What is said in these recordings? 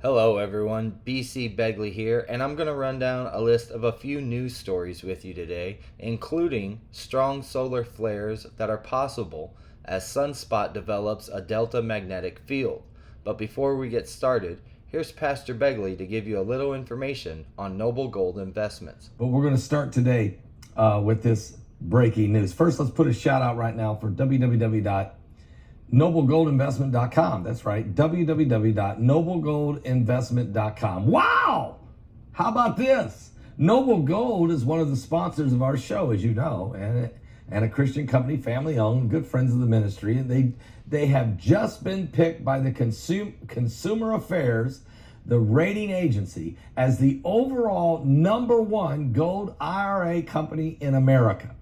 Hello everyone, BC Begley here, and I'm going to run down a list of a few news stories with you today, including strong solar flares that are possible as sunspot develops a delta magnetic field. But before we get started, here's Pastor Begley to give you a little information on Noble Gold Investments. But we're going to start today with this breaking news. First, let's put a shout out right now for www.noblegoldinvestment.com. That's right, www.noblegoldinvestment.com. Wow! How about this? Noble Gold is one of the sponsors of our show, as you know, and a Christian company, family owned, good friends of the ministry. And they have just been picked by the Consumer Affairs, the rating agency, as the overall #1 gold IRA company in America.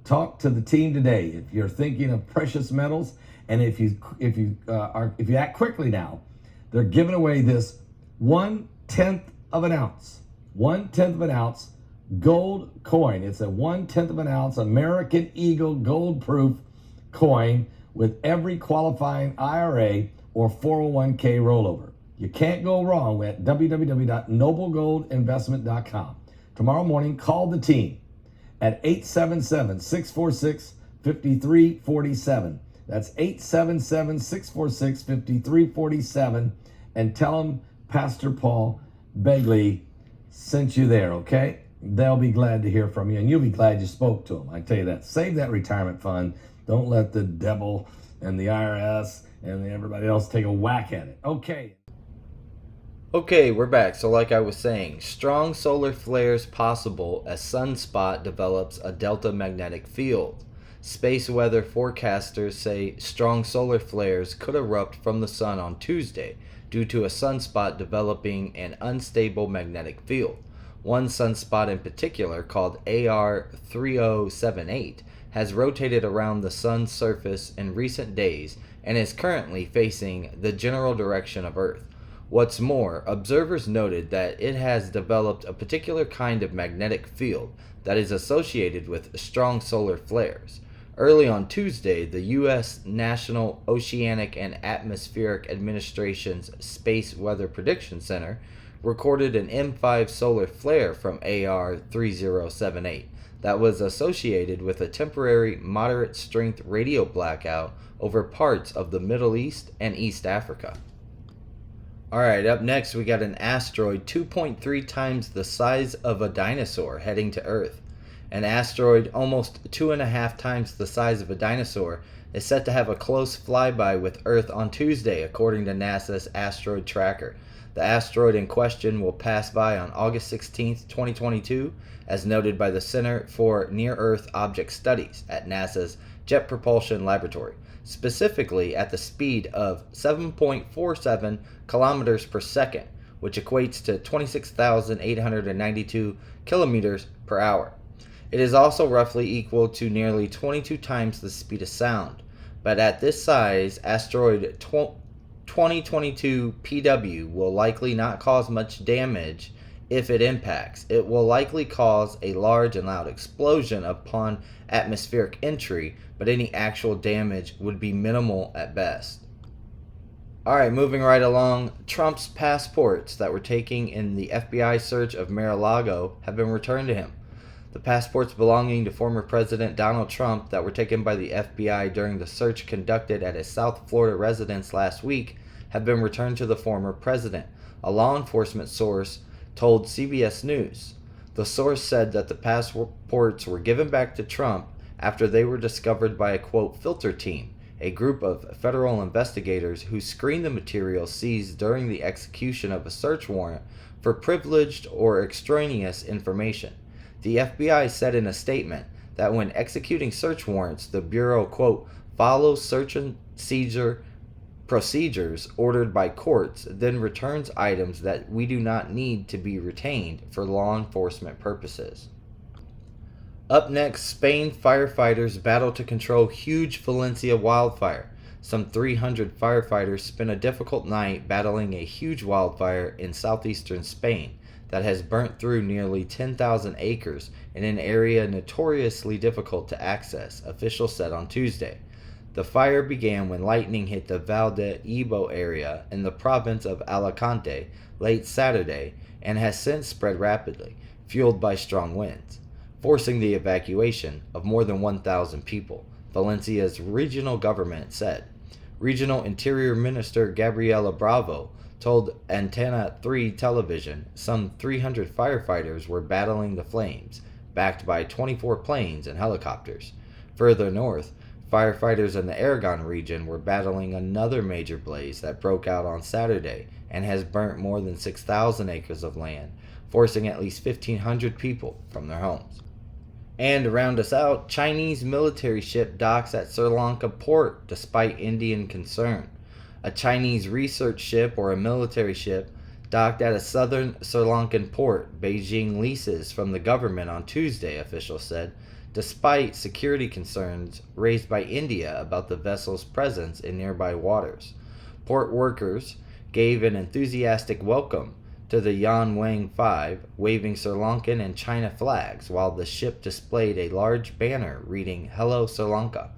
Talk to the team today if you're thinking of precious metals, and if you act quickly now, they're giving away this 1/10 of an ounce gold coin. It's a 1/10 of an ounce American Eagle gold proof coin with every qualifying IRA or 401k rollover. You can't go wrong at www.noblegoldinvestment.com. Tomorrow morning, call the team at 877-646-5347. That's 877-646-5347, and tell them Pastor Paul Begley sent you there, okay? They'll be glad to hear from you, and you'll be glad you spoke to them. I tell you that. Save that retirement fund. Don't let the devil and the IRS and everybody else take a whack at it. Okay, we're back. So like I was saying, strong solar flares possible as sunspot develops a delta magnetic field. Space weather forecasters say strong solar flares could erupt from the sun on Tuesday due to a sunspot developing an unstable magnetic field. One sunspot in particular, called AR 3078, has rotated around the sun's surface in recent days and is currently facing the general direction of Earth. What's more, observers noted that it has developed a particular kind of magnetic field that is associated with strong solar flares. Early on Tuesday, the U.S. National Oceanic and Atmospheric Administration's Space Weather Prediction Center recorded an M5 solar flare from AR 3078 that was associated with a temporary moderate strength radio blackout over parts of the Middle East and East Africa. Alright, up next we got an asteroid 2.3 times the size of a dinosaur heading to Earth. An asteroid almost 2.5 times the size of a dinosaur is set to have a close flyby with Earth on Tuesday, according to NASA's asteroid tracker. The asteroid in question will pass by on August 16, 2022, as noted by the Center for Near-Earth Object Studies at NASA's Jet Propulsion Laboratory, specifically at the speed of 7.47 kilometers per second, which equates to 26,892 kilometers per hour. It is also roughly equal to nearly 22 times the speed of sound. But at this size, asteroid 2022 PW will likely not cause much damage if it impacts. It will likely cause a large and loud explosion upon atmospheric entry, but any actual damage would be minimal at best. Alright, moving right along, Trump's passports that were taken in the FBI search of Mar-a-Lago have been returned to him. The passports belonging to former President Donald Trump that were taken by the FBI during the search conducted at his South Florida residence last week have been returned to the former president, a law enforcement source told CBS News. The source said that the passports were given back to Trump after they were discovered by a, quote, filter team, a group of federal investigators who screened the material seized during the execution of a search warrant for privileged or extraneous information. The FBI said in a statement that when executing search warrants, the Bureau, quote, follows search and seizure procedures ordered by courts, then returns items that we do not need to be retained for law enforcement purposes. Up next, Spain firefighters battle to control huge Valencia wildfire. Some 300 firefighters spent a difficult night battling a huge wildfire in southeastern Spain that has burnt through nearly 10,000 acres in an area notoriously difficult to access, officials said on Tuesday. The fire began when lightning hit the Valdeebo area in the province of Alicante late Saturday and has since spread rapidly, fueled by strong winds, forcing the evacuation of more than 1,000 people, Valencia's regional government said. Regional Interior Minister Gabriela Bravo told Antena 3 television some 300 firefighters were battling the flames, backed by 24 planes and helicopters. Further north, firefighters in the Aragon region were battling another major blaze that broke out on Saturday and has burnt more than 6,000 acres of land, forcing at least 1,500 people from their homes. And to round us out, Chinese military ship docks at Sri Lanka port despite Indian concern. A Chinese research ship or a military ship docked at a southern Sri Lankan port Beijing leases from the government on Tuesday, officials said, despite security concerns raised by India about the vessel's presence in nearby waters. Port workers gave an enthusiastic welcome to the Yan Wang 5, waving Sri Lankan and China flags while the ship displayed a large banner reading "Hello Sri Lanka."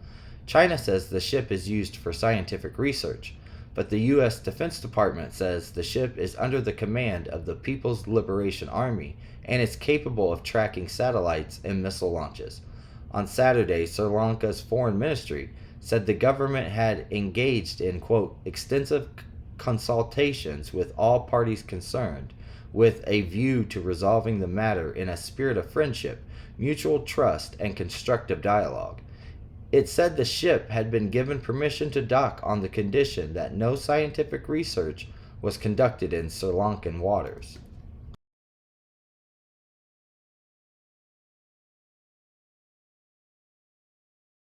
China says the ship is used for scientific research, but the U.S. Defense Department says the ship is under the command of the People's Liberation Army and is capable of tracking satellites and missile launches. On Saturday, Sri Lanka's foreign ministry said the government had engaged in, quote, extensive consultations with all parties concerned, with a view to resolving the matter in a spirit of friendship, mutual trust, and constructive dialogue. It said the ship had been given permission to dock on the condition that no scientific research was conducted in Sri Lankan waters.